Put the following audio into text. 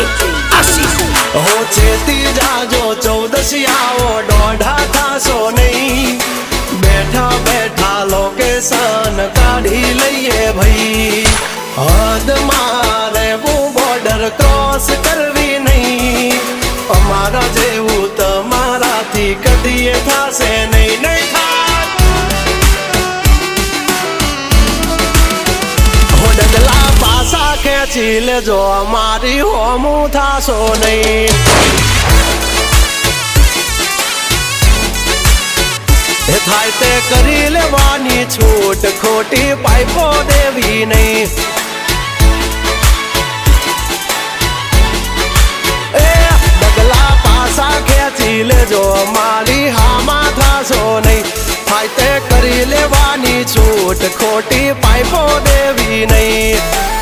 આશીષ હો છેતી જાજો 14 આવો દોઢા થાશો નહીં બેઠા બેઠા લોકેશન કાઢી લઈએ ભાઈ હદ મારે બોર્ડર ક્રોસ કરવી નહીં અમારા જેવું તમારાથી કદીએ થાશે નહીં નહીં હો ડગલા પાસા ખેંચી લેજો અમારી હોમું થાશો નહીં થાય તે કરી લેવાની છૂટ ખોટી પાઇપો દેવી નહીં એ ડગલા પાસા ખેંચી લેજો મારી હામાં થાશો નહીં થાય તે કરી લેવાની છૂટ ખોટી પાઇપો દેવી નહીં